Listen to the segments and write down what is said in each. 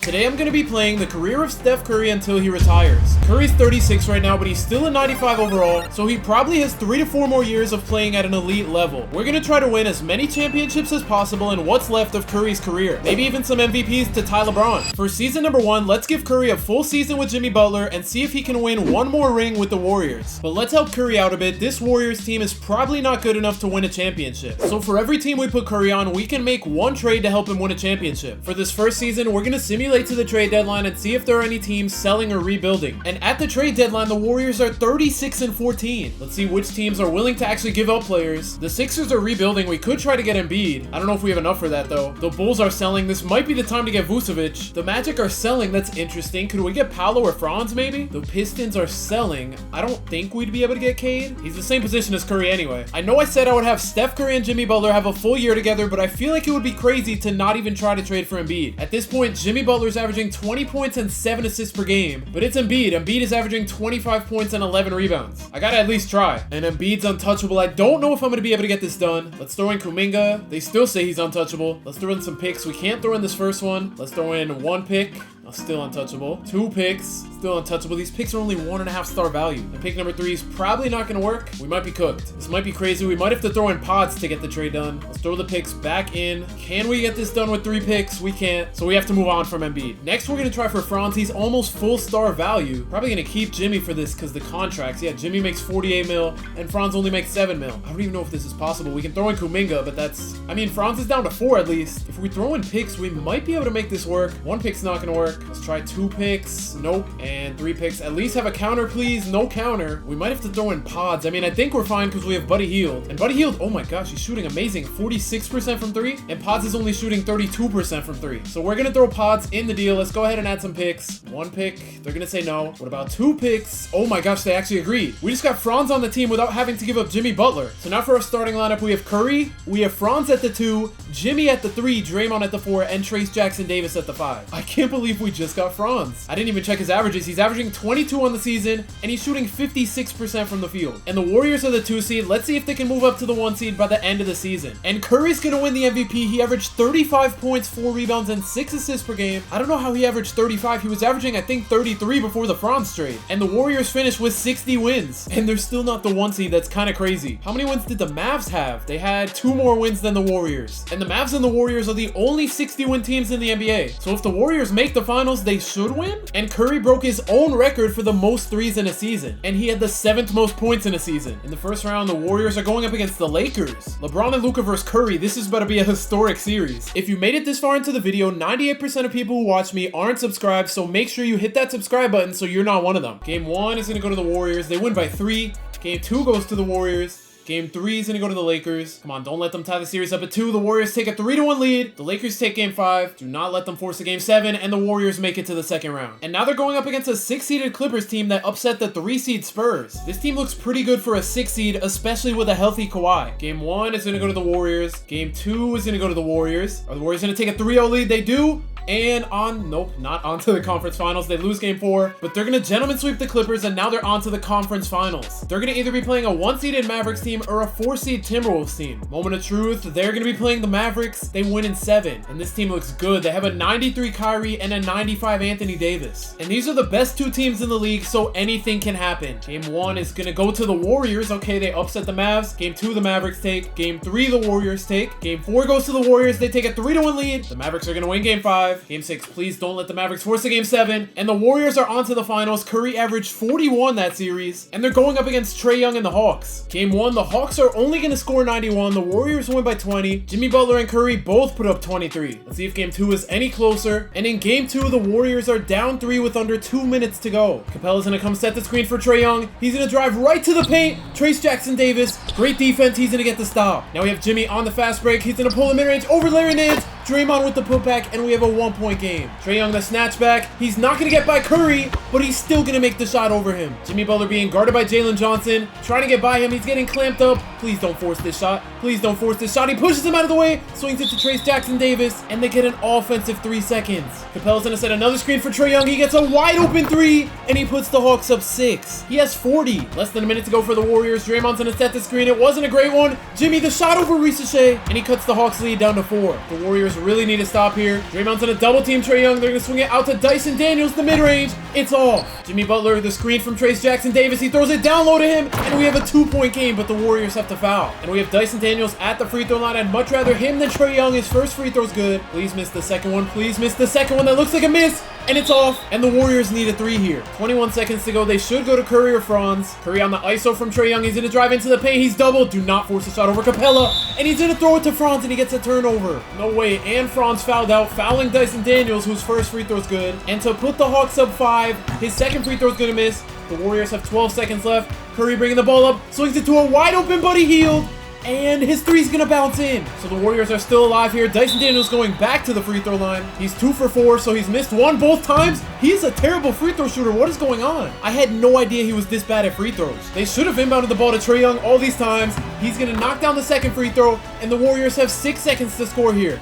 Today I'm going to be playing the career of Steph Curry until he retires. Curry's 36 right now, but he's still a 95 overall, so he probably has 3 to 4 more years of playing at an elite level. We're going to try to win as many championships as possible in what's left of Curry's career. Maybe even some MVPs to tie LeBron. For season number 1, let's give Curry a full season with Jimmy Butler and see if he can win one more ring with the Warriors. But let's help Curry out a bit. This Warriors team is probably not good enough to win a championship. So for every team we put Curry on, we can make one trade to help him win a championship. For this first season, we're going to simulate to the trade deadline and see if there are any teams selling or rebuilding. And at the trade deadline, the Warriors are 36-14. Let's see which teams are willing to actually give up players. The Sixers are rebuilding. We could try to get Embiid. I don't know if we have enough for that though. The Bulls are selling. This might be the time to get Vucevic. The Magic are selling. That's interesting. Could we get Paolo or Franz maybe? The Pistons are selling. I don't think we'd be able to get Cade. He's the same position as Curry anyway. I know I said I would have Steph Curry and Jimmy Butler have a full year together, but I feel like it would be crazy to not even try to trade for Embiid. At this point, Jimmy Butler's averaging 20 points and 7 assists per game, but it's Embiid. Embiid is averaging 25 points and 11 rebounds. I gotta at least try. And Embiid's untouchable. I don't know if I'm gonna be able to get this done. Let's throw in Kuminga. They still say he's untouchable. Let's throw in some picks. We can't throw in this first one. Let's throw in 1 pick. Still untouchable. 2 picks, still untouchable. These picks are only 1.5 star value. And pick number 3 is probably not going to work. We might be cooked. This might be crazy. We might have to throw in pods to get the trade done. Let's throw the picks back in. Can we get this done with 3 picks? We can't. So we have to move on from Embiid. Next, we're going to try for Franz. He's almost full star value. Probably going to keep Jimmy for this because the contracts. Yeah, Jimmy makes 48 mil and Franz only makes 7 mil. I don't even know if this is possible. We can throw in Kuminga, but that's... I mean, Franz is down to 4 at least. If we throw in picks, we might be able to make this work. 1 pick's not going to work. Let's try 2 picks, nope, and 3 picks. At least have a counter, please. No counter. We might have to throw in pods. I mean, I think we're fine because we have Buddy Hield. And Buddy Hield, oh my gosh, he's shooting amazing. 46% from 3, and pods is only shooting 32% from 3. So we're gonna throw pods in the deal. Let's go ahead and add some picks. 1 pick, they're gonna say no. What about 2 picks? Oh my gosh, they actually agreed. We just got Franz on the team without having to give up Jimmy Butler. So now for our starting lineup, we have Curry, we have Franz at the 2, Jimmy at the 3, Draymond at the 4, and Trace Jackson Davis at the 5. I can't believe we just got Franz. I didn't even check his averages. He's averaging 22 on the season, and he's shooting 56% from the field. And the Warriors are the 2 seed. Let's see if they can move up to the 1 seed by the end of the season. And Curry's gonna win the MVP. He averaged 35 points, 4 rebounds, and 6 assists per game. I don't know how he averaged 35. He was averaging, I think, 33 before the Franz trade. And the Warriors finished with 60 wins. And they're still not the 1 seed. That's kind of crazy. How many wins did the Mavs have? They had 2 more wins than the Warriors. And the Mavs and the Warriors are the only 60-win teams in the NBA. So if the Warriors make the finals, they should win. And Curry broke his own record for the most threes in a season, and he had the 7th most points in a season. In the first round, the Warriors are going up against the Lakers. LeBron and Luka versus Curry. This is about to be a historic series. If you made it this far into the video, 98% of people who watch me aren't subscribed, so make sure you hit that subscribe button so you're not one of them. Game 1 is going to go to the Warriors. They win by 3. Game 2 goes to the Warriors. Game 3 is going to go to the Lakers. Come on, don't let them tie the series up at 2. The Warriors take a 3-1 lead. The Lakers take Game 5. Do not let them force a Game 7. And the Warriors make it to the 2nd round. And now they're going up against a 6-seeded Clippers team that upset the 3-seed Spurs. This team looks pretty good for a 6-seed, especially with a healthy Kawhi. Game 1 is going to go to the Warriors. Game 2 is going to go to the Warriors. Are the Warriors going to take a 3-0 lead? They do. And nope, not onto the conference finals. They lose game 4, but they're going to gentleman sweep the Clippers, and now they're onto the conference finals. They're going to either be playing a 1-seeded Mavericks team or a 4-seed Timberwolves team. Moment of truth, they're going to be playing the Mavericks. They win in 7, and this team looks good. They have a 93 Kyrie and a 95 Anthony Davis. And these are the best 2 teams in the league, so anything can happen. Game 1 is going to go to the Warriors. Okay, they upset the Mavs. Game 2, the Mavericks take. Game 3, the Warriors take. Game 4 goes to the Warriors. They take a 3-1 lead. The Mavericks are going to win Game 5. Game 6, please don't let the Mavericks force a Game 7. And the Warriors are on to the finals. Curry averaged 41 that series. And they're going up against Trae Young and the Hawks. Game 1, the Hawks are only going to score 91. The Warriors win by 20. Jimmy Butler and Curry both put up 23. Let's see if Game 2 is any closer. And in Game 2, the Warriors are down 3 with under 2 minutes to go. Capella's going to come set the screen for Trae Young. He's going to drive right to the paint. Trace Jackson Davis, great defense. He's going to get the stop. Now we have Jimmy on the fast break. He's going to pull the mid-range over Larry Nance. Draymond with the putback, and we have a 1-point game. Trae Young the snatchback. He's not going to get by Curry, but he's still going to make the shot over him. Jimmy Butler being guarded by Jalen Johnson. Trying to get by him. He's getting clamped up. Please don't force this shot. Please don't force this shot. He pushes him out of the way, swings it to Trace Jackson Davis, and they get an offensive 3 seconds. Capella's going to set another screen for Trae Young. He gets a wide open 3, and he puts the Hawks up 6. He has 40. Less than a minute to go for the Warriors. Draymond's going to set the screen. It wasn't a great one. Jimmy the shot over Ricochet, and he cuts the Hawks lead down to 4. The Warriors Warriors really need to stop here. Draymond's gonna double team Trae Young. They're gonna swing it out to Dyson Daniels, the mid-range. It's off. Jimmy Butler, the screen from Trace Jackson Davis. He throws it down low to him, and we have a 2-point game, but the Warriors have to foul. And we have Dyson Daniels at the free throw line. I'd much rather him than Trae Young. His first free throw's good. Please miss the second one. Please miss the second one. That looks like a miss, and it's off. And the Warriors need a 3 here. 21 seconds to go. They should go to Curry or Franz. Curry on the ISO from Trae Young. He's gonna drive into the paint. He's doubled. Do not force a shot over Capella, and he's gonna throw it to Franz, and he gets a turnover. No way. And Franz fouled out, fouling Dyson Daniels, whose first free throw's good. And to put the Hawks up 5, his second free throw's gonna miss. The Warriors have 12 seconds left. Curry bringing the ball up, swings it to a wide open Buddy Hield, and his three's gonna bounce in. So the Warriors are still alive here. Dyson Daniels going back to the free throw line. He's 2 for 4, so he's missed one both times. He's a terrible free throw shooter. What is going on? I had no idea he was this bad at free throws. They should have inbounded the ball to Trae Young all these times. He's gonna knock down the second free throw, and the Warriors have 6 seconds to score here.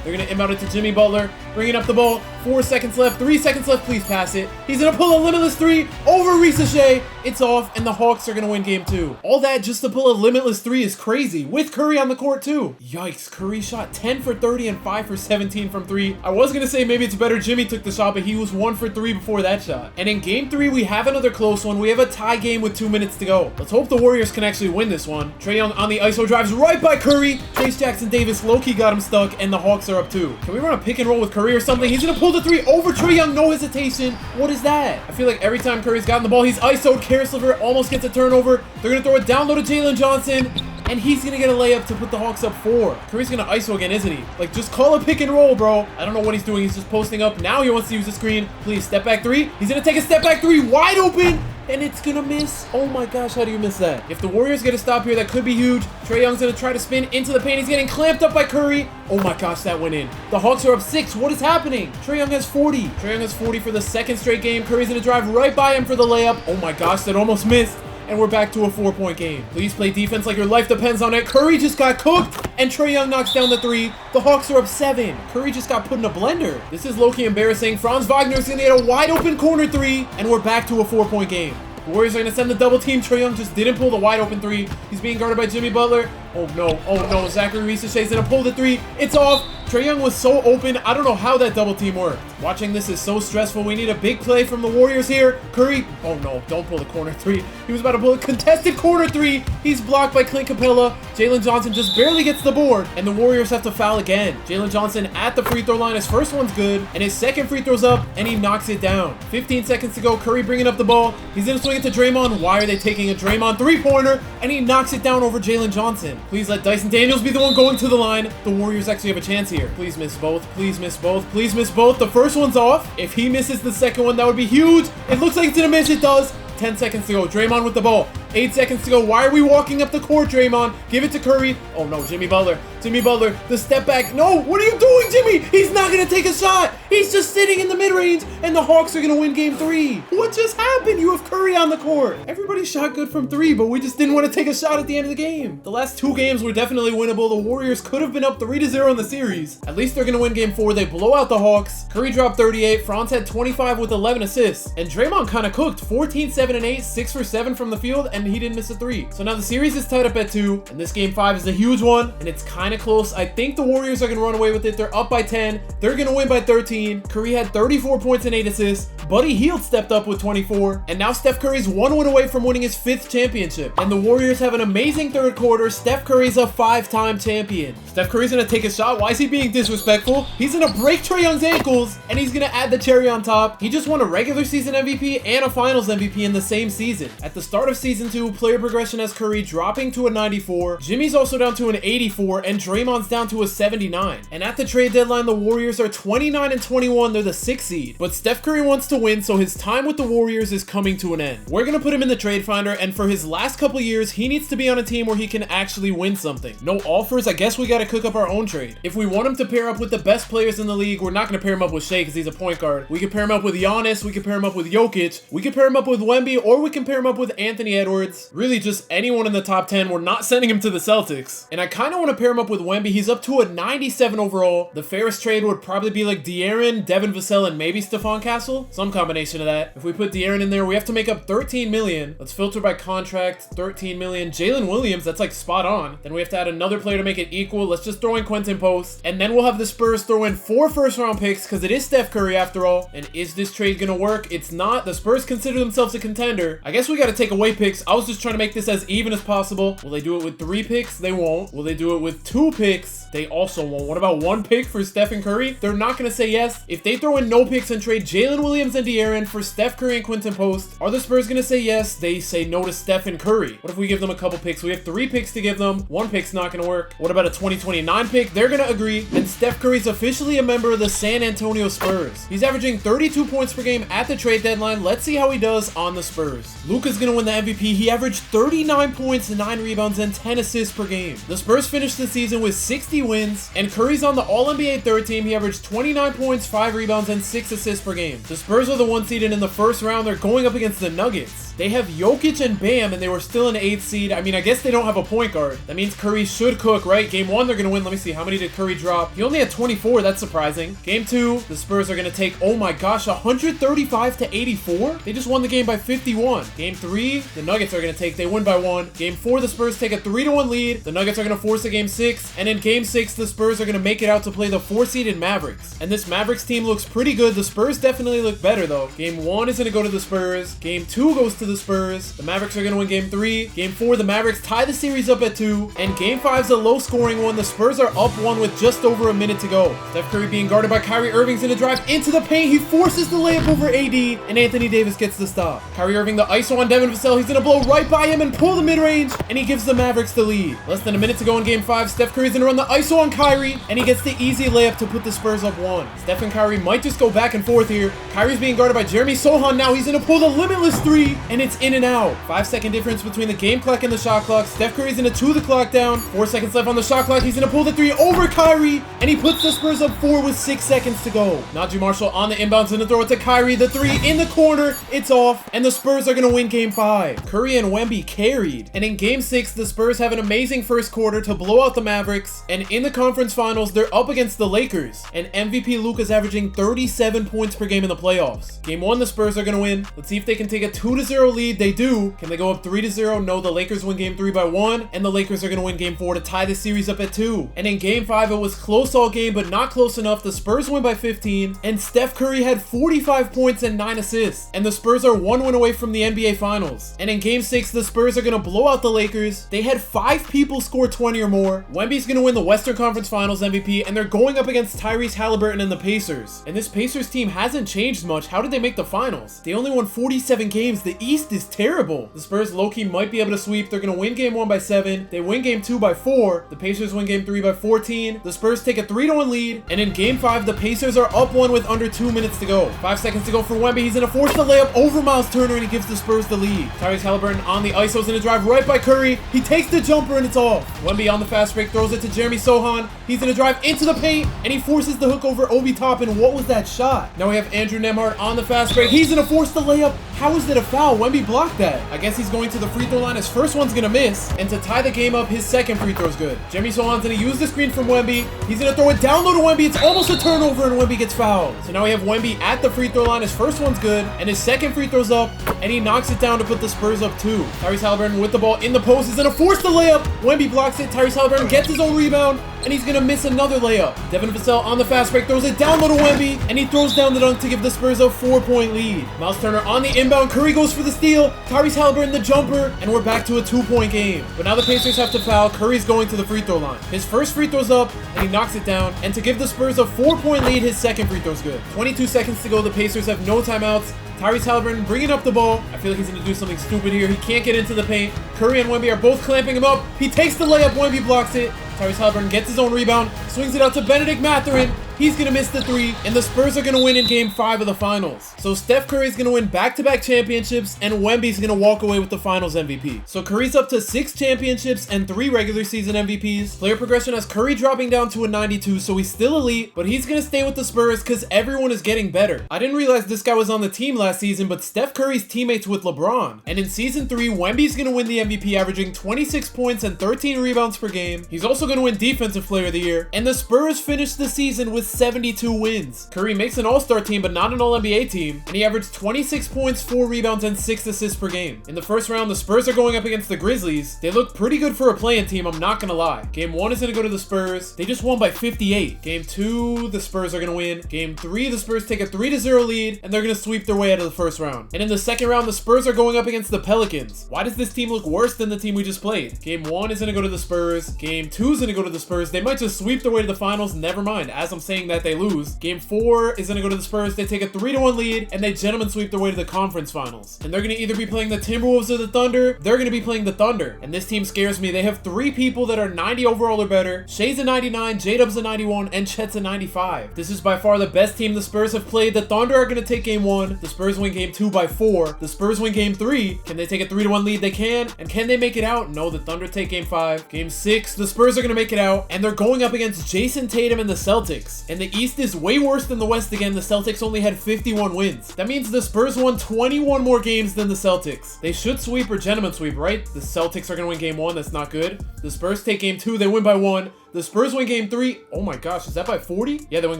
They're going to inbound it to Jimmy Butler, bringing up the ball. 4 seconds left, 3 seconds left. Please pass it. He's going to pull a limitless 3 over Ricochet. It's off, and the Hawks are going to win game 2. All that just to pull a limitless 3 is crazy, with Curry on the court too. Yikes, Curry shot 10 for 30 and 5 for 17 from 3. I was going to say maybe it's better Jimmy took the shot, but he was 1 for 3 before that shot. And in game 3, we have another close one. We have a tie game with 2 minutes to go. Let's hope the Warriors can actually win this one. Trae Young on the ISO drives right by Curry. Trace Jackson Davis low-key got him stuck, and the Hawks are up 2. Can we run a pick and roll with Curry or something? He's going to pull the 3 over Trae Young, no hesitation. What is that? I feel like every time Curry's gotten the ball, he's ISO'd. Karisliver almost gets a turnover. They're going to throw it down low to Jalen Johnson, and he's going to get a layup to put the Hawks up 4. Curry's going to ISO again, isn't he? Like, just call a pick and roll, bro. I don't know what he's doing. He's just posting up. Now he wants to use the screen. Please, step back 3. He's going to take a step back 3, wide open, and it's gonna miss. Oh my gosh, how do you miss that? If the Warriors get a stop here, that could be huge. Trae Young's gonna try to spin into the paint. He's getting clamped up by Curry. Oh my gosh, that went in. The Hawks are up 6. What is happening? Trae Young has 40. Trae Young has 40 for the second straight game. Curry's gonna drive right by him for the layup. Oh my gosh, that almost missed. And we're back to a 4-point game. Please play defense like your life depends on it. Curry just got cooked, and Trae Young knocks down the 3. The Hawks are up 7. Curry just got put in a blender. This is low-key embarrassing. Franz Wagner's gonna get a wide open corner 3, and we're back to a 4-point game. The Warriors are going to send the double team. Trae Young just didn't pull the wide open 3. He's being guarded by Jimmy Butler. Oh no, oh no. Zachary Ricochet's going to pull the 3. It's off. Trae Young was so open. I don't know how that double team worked. Watching this is so stressful. We need a big play from the Warriors here. Curry. Oh no, don't pull the corner 3. He was about to pull a contested corner 3. He's blocked by Clint Capella. Jalen Johnson just barely gets the board, and the Warriors have to foul again. Jalen Johnson at the free throw line. His first one's good, and his second free throw's up, and he knocks it down. 15 seconds to go. Curry bringing up the ball. He's going to swing it to Draymond. Why are they taking a Draymond 3-pointer? And he knocks it down over Jalen Johnson. Please let Dyson Daniels be the one going to the line. The Warriors actually have a chance here. Please miss both. Please miss both. Please miss both. The first one's off. If he misses the second one, that would be huge. It looks like it's going to miss. It does. 10 seconds to go. Draymond with the ball. 8 seconds to go. Why are we walking up the court, Draymond? Give it to Curry. Oh no, Jimmy Butler. Jimmy Butler, the step back. No, what are you doing, Jimmy? He's not going to take a shot. He's just sitting in the mid-range, and the Hawks are going to win game 3. What just happened? You have Curry on the court. Everybody shot good from 3, but we just didn't want to take a shot at the end of the game. The last 2 games were definitely winnable. The Warriors could have been up 3-0 in the series. At least they're going to win game 4. They blow out the Hawks. Curry dropped 38. Franz had 25 with 11 assists. And Draymond kind of cooked. 14, 7, and 8. 6 for 7 from the field, and he didn't miss a 3. So now the series is tied up at 2, and this game 5 is a huge one, and it's kind of close. I think the Warriors are going to run away with it. They're up by 10. They're going to win by 13. Curry had 34 points and 8 assists. Buddy Hield stepped up with 24. And now Steph Curry's 1 win away from winning his 5th championship. And the Warriors have an amazing third quarter. Steph Curry's a 5-time champion. Steph Curry's going to take a shot. Why is he being disrespectful? He's going to break Trae Young's ankles, and he's going to add the cherry on top. He just won a regular season MVP and a finals MVP in the same season. At the start of season 2, player progression has Curry dropping to a 94. Jimmy's also down to an 84, and Draymond's down to a 79. And at the trade deadline, the Warriors are 29-21. They're the 6th seed. But Steph Curry wants to win, so his time with the Warriors is coming to an end. We're going to put him in the trade finder, and for his last couple years, he needs to be on a team where he can actually win something. No offers, I guess we got to cook up our own trade. If we want him to pair up with the best players in the league, we're not going to pair him up with Shea because he's a point guard. We could pair him up with Giannis, we could pair him up with Jokic, we could pair him up with Wemby, or we can pair him up with Anthony Edwards. Edwards, really just anyone in the top 10. We're not sending him to the Celtics. And I kind of want to pair him up with Wemby. He's up to a 97 overall. The fairest trade would probably be like De'Aaron, Devin Vassell, and maybe Stephon Castle. Some combination of that. If we put De'Aaron in there, we have to make up 13 million. Let's filter by contract, 13 million. Jalen Williams, that's like spot on. Then we have to add another player to make it equal. Let's just throw in Quentin Post. And then we'll have the Spurs throw in 4 first-round picks because it is Steph Curry after all. And is this trade gonna work? It's not. The Spurs consider themselves a contender. I guess we gotta take away picks. I was just trying to make this as even as possible. Will they do it with 3 picks? They won't. Will they do it with 2 picks? They also won't. What about 1 pick for Steph and Curry? They're not gonna say yes. If they throw in no picks and trade Jalen Williams and De'Aaron for Steph Curry and Quentin Post, are the Spurs gonna say yes? They say no to Steph and Curry. What if we give them a couple picks? We have 3 picks to give them. 1 pick's not gonna work. What about a 2029 pick? They're gonna agree. And Steph Curry's officially a member of the San Antonio Spurs. He's averaging 32 points per game at the trade deadline. Let's see how he does on the Spurs. Luka's gonna win the MVP. He averaged 39 points, 9 rebounds, and 10 assists per game. The Spurs finished the season with 60 wins, and Curry's on the All-NBA third team. He averaged 29 points, 5 rebounds, and 6 assists per game. The Spurs are the 1 seed, and in the first round, they're going up against the Nuggets. They have Jokic and Bam, and they were still an 8th seed. I mean, I guess they don't have a point guard. That means Curry should cook, right? Game 1, they're going to win. Let me see. How many did Curry drop? He only had 24. That's surprising. Game 2, the Spurs are going to take, oh my gosh, 135 to 84? They just won the game by 51. Game 3, the Nuggets are going to take. They win by 1. Game 4, the Spurs take a 3-1 lead. The Nuggets are going to force a Game 6. And in Game 6, the Spurs are going to make it out to play the 4-seeded Mavericks. And this Mavericks team looks pretty good. The Spurs definitely look better, though. Game 1 is going to go to the Spurs. Game 2 goes to the Spurs. The Mavericks are going to win Game 3. Game 4, the Mavericks tie the series up at 2. And Game 5 is a low-scoring one. The Spurs are up 1 with just over a minute to go. Steph Curry being guarded by Kyrie Irving's going to drive into the paint. He forces the layup over AD, and Anthony Davis gets the stop. Kyrie Irving, the ISO on Devin Vassell. He's going to blow right by him and pull the mid-range, and he gives the Mavericks the lead. Less than a minute to go in Game 5. Steph Curry's going to run the ISO on Kyrie, and he gets the easy layup to put the Spurs up 1. Steph and Kyrie might just go back and forth here. Kyrie's being guarded by Jeremy Sohan now. He's going to pull the limitless 3, and it's in and out. 5-second difference between the game clock and the shot clock. Steph Curry's going to 2 the clock down. 4 seconds left on the shot clock. He's going to pull the 3 over Kyrie, and he puts the Spurs up 4 with 6 seconds to go. Najee Marshall on the inbounds, going to throw it to Kyrie. The 3 in the corner. It's off, and the Spurs are going to win Game 5. Curry and Wemby carried. And in Game 6, the Spurs have an amazing first quarter to blow out the Mavericks. And in the conference finals, they're up against the Lakers. And MVP Luka's averaging 37 points per game in the playoffs. Game 1, the Spurs are going to win. Let's see if they can take a 2-0 lead. They do. Can they go up 3-0? No, the Lakers win Game 3 by 1. And the Lakers are going to win Game 4 to tie the series up at 2. And in Game 5, it was close all game, but not close enough. The Spurs win by 15. And Steph Curry had 45 points and 9 assists. And the Spurs are 1 win away from the NBA Finals. And in Game 6, the Spurs are going to blow out the Lakers. They had 5 people score 20 or more. Wemby's going to win the Western Conference Finals MVP, and they're going up against Tyrese Halliburton and the Pacers. And this Pacers team hasn't changed much. How did they make the finals? They only won 47 games. The East is terrible. The Spurs low-key might be able to sweep. They're going to win Game 1 by 7. They win Game 2 by 4. The Pacers win Game 3 by 14. The Spurs take a 3-1 lead. And in Game 5, the Pacers are up 1 with under 2 minutes to go. 5 seconds to go for Wemby. He's going to force the layup over Miles Turner, and he gives the Spurs the lead. Tyrese Halliburton on the ISO is going to drive right by Curry. He takes the jumper, and it's off. Wemby on the fast break throws it to Jeremy Sohan. He's going to drive into the paint, and he forces the hook over Obi Toppin. What was that shot? Now we have Andrew Nembhard on the fast break. He's going to force the layup. How is that a foul? Wemby blocked that. I guess he's going to the free throw line. His first one's going to miss, and to tie the game up, his second free throw's good. Jeremy Sohan's going to use the screen from Wemby. He's going to throw it down low to Wemby. It's almost a turnover, and Wemby gets fouled. So now we have Wemby at the free throw line. His first one's good, and his second free throw's up, and he knocks it down to put the Spurs up 2. Tyrese Halliburton with the ball in the post is going to force the layup. Wemby blocks it. Tyrese Halliburton gets his own rebound, and he's going to miss another layup. Devin Vassell on the fast break throws it down low to Wemby, and he throws down the dunk to give the Spurs a 4-point lead. Miles Turner on the inbound. Curry goes for the steal. Tyrese Halliburton the jumper, and we're back to a 2-point game. But now the Pacers have to foul. Curry's going to the free throw line. His first free throw's up, and he knocks it down. And to give the Spurs a 4-point lead, his second free throw's good. 22 seconds to go. The Pacers have no timeouts. Tyrese Halliburton bringing up the ball. I feel like he's going to do something stupid here. He can't get into the paint. Curry and Wemby are both clamping him up. He takes the layup. Wemby blocks it. Tyrese Halliburton gets his own rebound, swings it out to Benedict Mathurin, He's gonna miss the 3, and the Spurs are gonna win in game 5 of the finals. So Steph Curry is gonna win back-to-back championships, and Wemby's gonna walk away with the finals MVP. So Curry's up to 6 championships and 3 regular season MVPs. Player progression has Curry dropping down to a 92, so he's still elite, but he's gonna stay with the Spurs because everyone is getting better. I didn't realize this guy was on the team last season, but Steph Curry's teammates with LeBron. And in season 3, Wemby's gonna win the MVP, averaging 26 points and 13 rebounds per game. He's also gonna win Defensive Player of the Year, and the Spurs finished the season with 72 wins. Curry makes an all-star team, but not an all-NBA team, and he averaged 26 points, 4 rebounds, and 6 assists per game. In the first round, the Spurs are going up against the Grizzlies. They look pretty good for a play-in team, I'm not gonna lie. Game 1 is gonna go to the Spurs. They just won by 58. Game 2, the Spurs are gonna win. Game 3, the Spurs take a 3-0 lead, and they're gonna sweep their way out of the first round. And in the second round, the Spurs are going up against the Pelicans. Why does this team look worse than the team we just played? Game 1 is gonna go to the Spurs. Game 2 is gonna go to the Spurs. They might just sweep their way to the finals. Never mind. As I'm saying that, they lose. Game 4 is gonna go to the Spurs. They take a 3-1 lead, and they gentlemen sweep their way to the conference finals. And they're gonna either be playing the Timberwolves or the Thunder. They're gonna be playing the Thunder. And this team scares me. They have 3 people that are 90 overall or better. Shay's a 99, J-Dub's a 91, and Chet's a 95. This is by far the best team the Spurs have played. The Thunder are gonna take game 1. The Spurs win game 2 by 4. The Spurs win game 3. Can they take a 3-1 lead? They can. And can they make it out? No, the Thunder take game 5. Game 6, the Spurs are gonna make it out, and they're going up against Jason Tatum and the Celtics. And the East is way worse than the West again. The Celtics only had 51 wins. That means the Spurs won 21 more games than the Celtics. They should sweep or gentlemen sweep, right? The Celtics are gonna win game 1. That's not good. The Spurs take game 2. They win by 1. The Spurs win game 3. Oh my gosh, is that by 40? Yeah, they win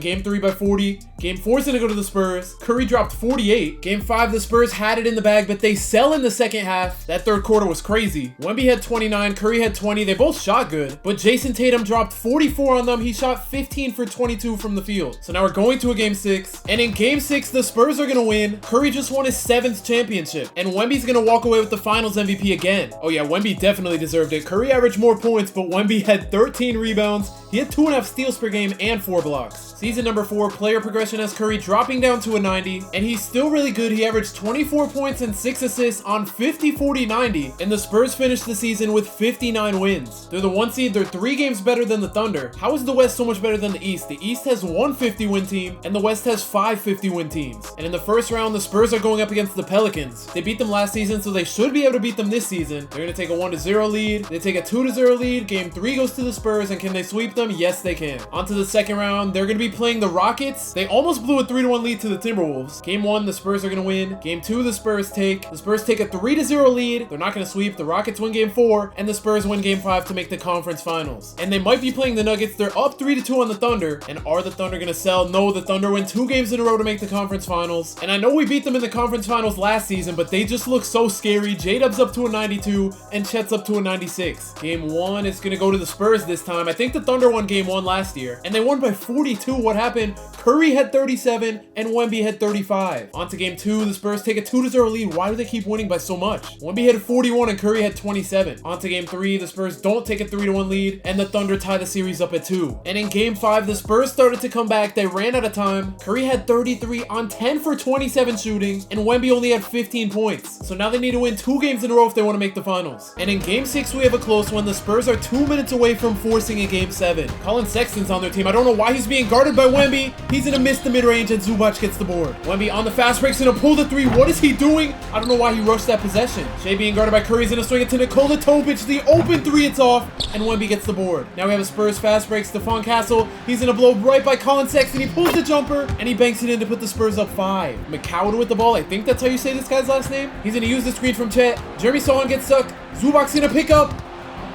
game 3 by 40. Game 4 is gonna go to the Spurs. Curry dropped 48. Game 5, the Spurs had it in the bag, but they sell in the second half. That third quarter was crazy. Wemby had 29, Curry had 20. They both shot good, but Jason Tatum dropped 44 on them. He shot 15 for 22 from the field. So now we're going to a game 6. And in game 6, the Spurs are gonna win. Curry just won his 7th championship. And Wemby's gonna walk away with the finals MVP again. Oh yeah, Wemby definitely deserved it. Curry averaged more points, but Wemby had 13 rebounds. He had 2.5 steals per game and 4 blocks. Season number 4, player progression has Curry dropping down to a 90, and he's still really good. He averaged 24 points and 6 assists on 50, 40, 90, and the Spurs finished the season with 59 wins. They're the 1 seed. They're 3 games better than the Thunder. How is the West so much better than the East? The East has 1 50-win team, and the West has 5 50-win teams. And in the first round, the Spurs are going up against the Pelicans. They beat them last season, so they should be able to beat them this season. They're going to take a 1-0 lead. They take a 2-0 lead. Game 3 goes to the Spurs, and can they sweep them? Yes, they can. On to the second round. They're going to be playing the Rockets. They almost blew a 3-1 lead to the Timberwolves. Game 1, the Spurs are going to win. Game 2, the Spurs take. The Spurs take a 3-0 lead. They're not going to sweep. The Rockets win game 4, and the Spurs win game 5 to make the conference finals. And they might be playing the Nuggets. They're up 3-2 on the Thunder. And are the Thunder going to sell? No, the Thunder win 2 games in a row to make the conference finals. And I know we beat them in the conference finals last season, but they just look so scary. J-Dub's up to a 92, and Chet's up to a 96. Game 1 is going to go to the Spurs this time. I think the Thunder won game 1 last year, and they won by 42. What happened? Curry had 37, and Wemby had 35. On to game 2, the Spurs take a 2-0 lead. Why do they keep winning by so much? Wemby had 41, and Curry had 27. On to game 3, the Spurs don't take a 3-1 lead, and the Thunder tie the series up at 2. And in game 5, the Spurs started to come back. They ran out of time. Curry had 33 on 10 for 27 shooting, and Wemby only had 15 points. So now they need to win 2 games in a row if they want to make the finals. And in game 6, we have a close one. The Spurs are 2 minutes away from forcing a game 7. Colin Sexton's on their team. I don't know why he's being guarded by Wemby. He's gonna miss the mid-range, and Zubac gets the board. Wemby on the fast break's gonna pull the 3. What is he doing? I don't know why he rushed that possession. Shea being guarded by Curry's gonna swing it to Nikola Topic. The open 3, it's off, and Wemby gets the board. Now we have a Spurs fast break. Stephon Castle, he's gonna blow right by Colin Sexton. He pulls the jumper, and he banks it in to put the Spurs up 5. McCowder with the ball. I think that's how you say this guy's last name. He's gonna use the screen from Chet. Jeremy Sohan gets stuck. Zubac's gonna pick up,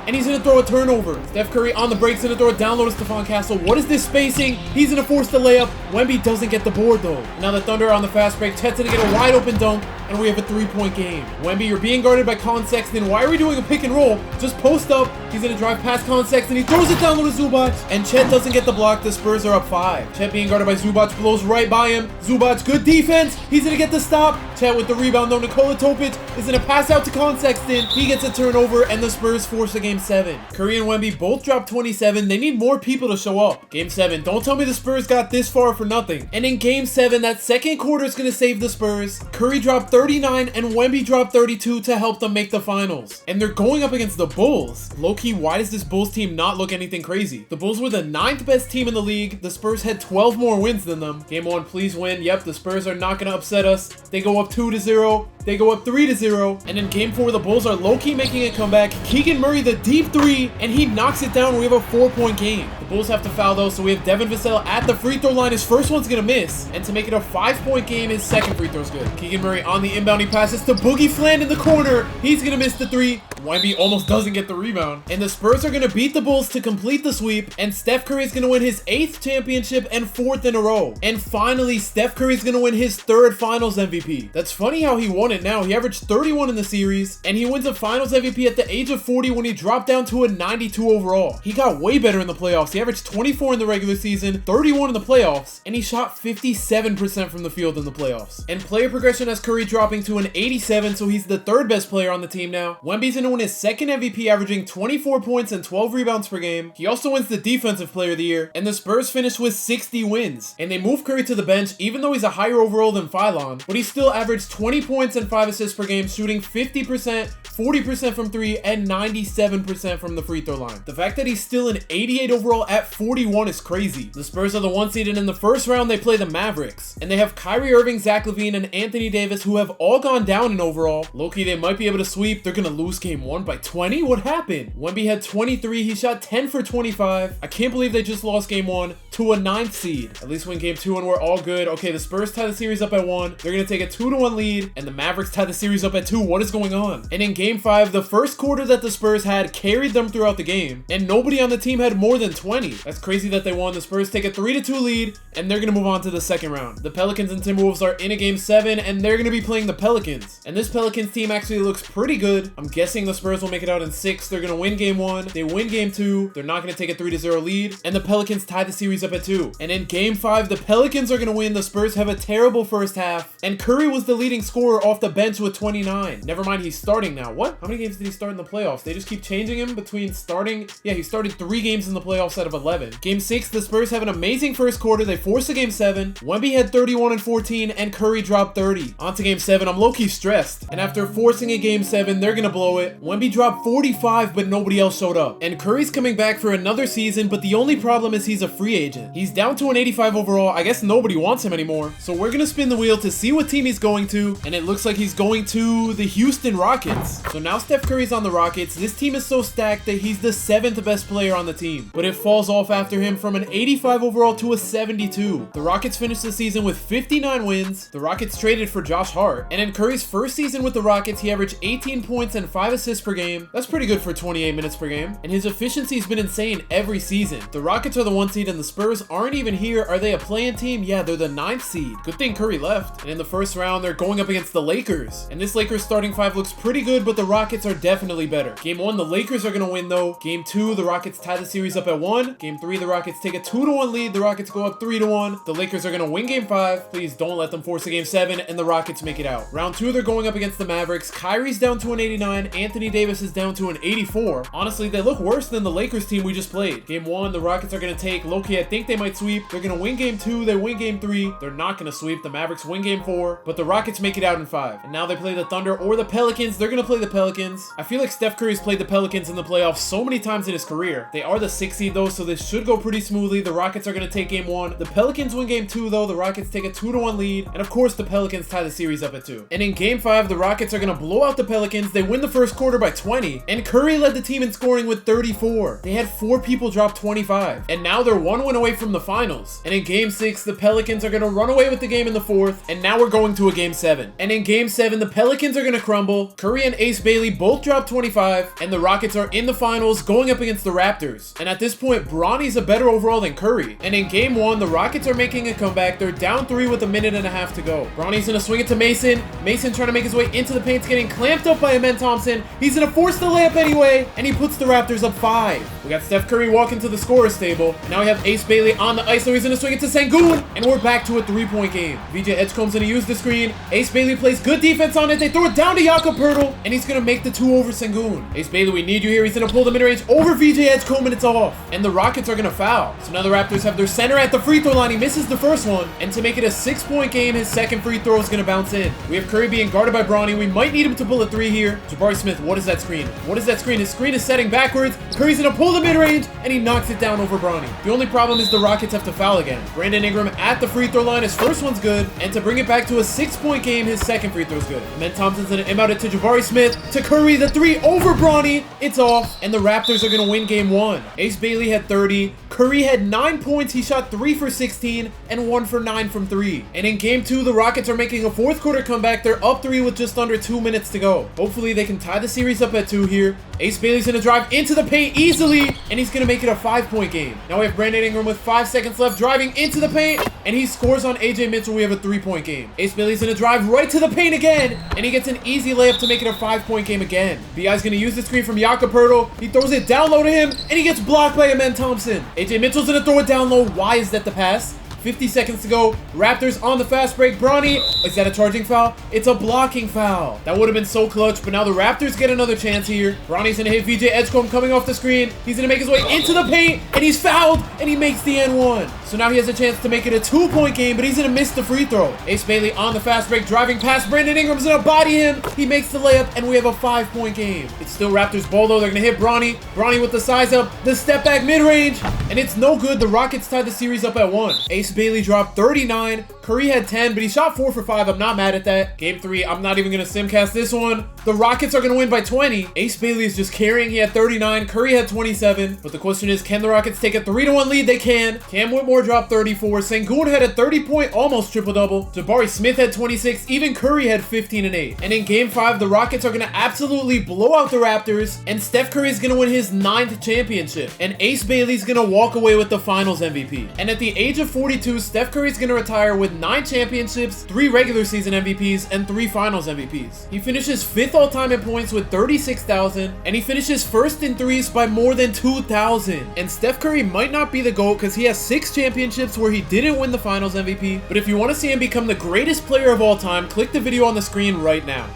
and he's gonna throw a turnover. Steph Curry on the break's gonna throw it down low to Stephon Castle. What is this spacing? He's gonna force the layup. Wemby doesn't get the board though. Now the Thunder are on the fast break. Chet's gonna get a wide open dunk, and we have a 3-point game. Wemby, you're being guarded by Colin Sexton. Why are we doing a pick and roll? Just post up. He's gonna drive past Colin Sexton. He throws it down low to Zubac, and Chet doesn't get the block. The Spurs are up 5. Chet being guarded by Zubac blows right by him. Zubac, good defense. He's gonna get the stop. Chet with the rebound though. Nikola Topic is gonna pass out to Colin Sexton. He gets a turnover, and the Spurs force a game 7. Curry and Wemby both dropped 27. They need more people to show up. Game 7. Don't tell me the Spurs got this far for nothing. And in game 7, that second quarter is gonna save the Spurs. Curry dropped 39 and Wemby dropped 32 to help them make the finals. And they're going up against the Bulls. Low-key, why does this Bulls team not look anything crazy? The Bulls were the 9th best team in the league. The Spurs had 12 more wins than them. Game 1, please win. Yep, the Spurs are not going to upset us. They go up 2-0. They go up 3-0. And in Game 4, the Bulls are low-key making a comeback. Keegan Murray, the deep three, and he knocks it down. We have a 4-point game. The Bulls have to foul, though, so we have Devin Vassell at the free throw line. His first one's going to miss. And to make it a 5-point game, his second free throw's good. Keegan Murray on the inbound. He passes to Boogie Fland in the corner. He's going to miss the three. Wemby almost doesn't get the rebound. And the Spurs are going to beat the Bulls to complete the sweep. And Steph Curry is going to win his 8th championship and 4th in a row. And finally, Steph Curry is going to win his 3rd Finals MVP. That's funny how he won it now. He averaged 31 in the series, and he wins a Finals MVP at the age of 40 when he dropped down to a 92 overall. He got way better in the playoffs. He averaged 24 in the regular season, 31 in the playoffs, and he shot 57% from the field in the playoffs. And player progression has Curry dropping to an 87, so he's the 3rd best player on the team now. Wemby's going to win his 2nd MVP, averaging 24 points and 12 rebounds per game. He also wins the Defensive Player of the Year, and the Spurs finish with 60 wins. And they move Curry to the bench, even though he's a higher overall than Phylon, but he still averaged 20 points and 5 assists per game, shooting 50%, 40% from 3, and 97% from the free throw line. The fact that he's still an 88 overall at 41 is crazy. The Spurs are the 1 seed, and in the first round, they play the Mavericks. And they have Kyrie Irving, Zach LaVine, and Anthony Davis, who have all gone down in overall. Low-key, they might be able to sweep. They're gonna lose game 1 by 20? What happened? Wemby had 23. He shot 10 for 25. I can't believe they just lost game 1 to a 9th seed. At least win game 2, and we're all good. Okay, the Spurs tie the series up at 1. They're gonna take a 2-1 lead, and the Mavericks tie the series up at 2. What is going on? And in game 5, the first quarter that the Spurs had carried them throughout the game, and nobody on the team had more than 20. That's crazy that they won. The Spurs take a 3-2 lead, and they're gonna move on to the second round. The Pelicans and Timberwolves are in a game 7, and they're gonna be playing the Pelicans. And this Pelicans team actually looks pretty good. I'm guessing the Spurs will make it out in 6. They're gonna win game 1. They win game 2. They're not gonna take a 3-0 lead, and the Pelicans tie the series up at 2. And in game 5, the Pelicans are gonna win. The Spurs have a terrible first half, and Curry was the leading scorer off the bench with 29. Never mind, he's starting now. What? How many games did he start in the playoffs? They just keep changing him between starting. Yeah, he started 3 games in the playoffs out of 11. Game 6, the Spurs have an amazing first quarter. They force a game 7. Wemby had 31 and 14, and Curry dropped 30. On to game 7. I'm low-key stressed. And after forcing a game 7, they're gonna blow it. Wemby dropped 45, but nobody else showed up. And Curry's coming back for another season, but the only problem is he's a free agent. He's down to an 85 overall. I guess nobody wants him anymore. So we're gonna spin the wheel to see what team he's going to, and it looks like he's going to the Houston Rockets. So now Steph Curry's on the Rockets. This team is so stacked that he's the 7th best player on the team, but it falls off after him from an 85 overall to a 72. The Rockets finished the season with 59 wins. The Rockets traded for Josh Hart, and in Curry's first season with the Rockets, he averaged 18 points and 5 assists per game. That's pretty good for 28 minutes per game, and his efficiency's been insane every season. The Rockets are the 1 seed, and the Spurs aren't even here. Are they a play-in team? Yeah, they're the 9th seed. Good thing Curry left. And in the first round, they're going up against the Lakers, and this Lakers starting 5 looks pretty good, but the Rockets are definitely better. Game 1, the Lakers are gonna win though. Game 2, the Rockets tie the series up at 1. Game 3, the Rockets take a 2-1 lead. The Rockets go up 3-1. The Lakers are gonna win game 5. Please don't let them force a game 7, and the Rockets make it out. Round 2, they're going up against the Mavericks. Kyrie's down to an 89. Anthony Davis is down to an 84. Honestly, they look worse than the Lakers team we just played. Game 1, the Rockets are gonna take low-key. I think they might sweep. They're gonna win game 2. They win game 3. They're not gonna sweep. The Mavericks win game 4, but the Rockets make it out in 5. And now they play the Thunder or the Pelicans. They're gonna play the Pelicans. I feel like Steph Curry's played the Pelicans in the playoffs so many times in his career. They are the 6th seed though, so this should go pretty smoothly. The Rockets are gonna take game 1. The Pelicans win game 2 though. The Rockets take a 2-1 lead, and of course the Pelicans tie the series up at 2. And in game 5, the Rockets are gonna blow out the Pelicans. They win the first quarter by 20, and Curry led the team in scoring with 34. They had 4 people drop 25, and now they're 1 win away from the finals. And in game 6, the Pelicans are gonna run away with the game in the 4th, and now we're going to a game 7. And in game 7, the Pelicans are gonna crumble. Curry and Ace Bailey both drop 25, and the Rockets are in the finals going up against the Raptors. And at this point, Bronny's a better overall than Curry. And in game 1, the Rockets are making a comeback. They're down 3 with a minute and a half to go. Bronny's gonna swing it to Mason. Mason trying to make his way into the paint, getting clamped up by Amen Thompson. He's gonna force the layup anyway, and he puts the Raptors up 5. We got Steph Curry walking to the scorer's table. And now we have Ace Bailey on the ice, so he's gonna swing it to Sengun, and we're back to a 3-point game. VJ Edgecombe's gonna use the screen. Ace Bailey plays good defense on it. They throw it down to Jakob Poeltl, and he's gonna make the 2 over Sengun. Ace Bailey, we need you here. He's gonna pull the mid-range over VJ Edgecombe, and it's off. And the Rockets are gonna foul. So now the Raptors have their center at the free throw line. He misses the first one, and to make it a 6-point game, his second free throw is gonna bounce in. We have Curry being guarded by Bronny. We might need him to pull a 3 here. Jabari Smith, what is that screen? What is that screen? His screen is setting backwards. Curry's gonna pull the mid-range, and he knocks it down over Bronny. The only problem is the Rockets have to foul again. Brandon Ingram at the free throw line. His first one's good, and to bring it back to a 6-point game, his second free throw's good. And then Thompson's gonna inbound it to Jabari Smith, to Curry, the 3 over Bronny. It's off, and the Raptors are gonna win game 1. Ace Bailey had 30. Curry had 9 points. He shot 3 for 16 and 1 for 9 from 3. And in game 2, the Rockets are making a 4th quarter comeback. They're up 3 with just under 2 minutes to go. Hopefully they can tie the series up at 2 here. Ace Bailey's gonna drive into the paint easily, and he's gonna make it a 5-point game. Now we have Brandon Ingram with 5 seconds left, driving into the paint, and he scores on AJ Mitchell. We have a 3-point game. Ace Bailey's gonna drive right to the paint again, and he gets an easy layup to make it a 5-point game again. BI's gonna use the screen from Jakob Poeltl. He throws it down low to him, and he gets blocked by Amen Thompson. AJ Mitchell's gonna throw it down low. Why is that the pass? 50 seconds to go. Raptors on the fast break. Bronny, is that a charging foul? It's a blocking foul. That would have been so clutch, but now the Raptors get another chance here. Bronny's gonna hit VJ Edgecombe coming off the screen. He's gonna make his way into the paint, and he's fouled, and he makes the N1. So now he has a chance to make it a 2-point game, but he's gonna miss the free throw. Ace Bailey on the fast break, driving past Brandon Ingram's gonna body him. He makes the layup, and we have a 5-point game. It's still Raptors ball though. They're gonna hit Bronny. Bronny with the size up, the step back mid-range, and it's no good. The Rockets tied the series up at 1. Ace Bailey dropped 39. Curry had 10, but he shot 4 for 5. I'm not mad at that. Game 3, I'm not even gonna simcast this one. The Rockets are gonna win by 20. Ace Bailey is just carrying. He had 39. Curry had 27. But the question is, can the Rockets take a 3-1 lead? They can. Cam Whitmore dropped 34. Sengun had a 30-point, almost triple-double. Jabari Smith had 26. Even Curry had 15 and 8. And in Game 5, the Rockets are gonna absolutely blow out the Raptors, and Steph Curry is gonna win his 9th championship. And Ace Bailey's gonna walk away with the Finals MVP. And at the age of 42, Steph Curry's gonna retire with 9 championships, 3 regular season MVPs, and 3 Finals MVPs. He finishes 5th all-time in points with 36,000, and he finishes 1st in threes by more than 2,000. And Steph Curry might not be the GOAT because he has 6 championships where he didn't win the Finals MVP, but if you want to see him become the greatest player of all time, click the video on the screen right now.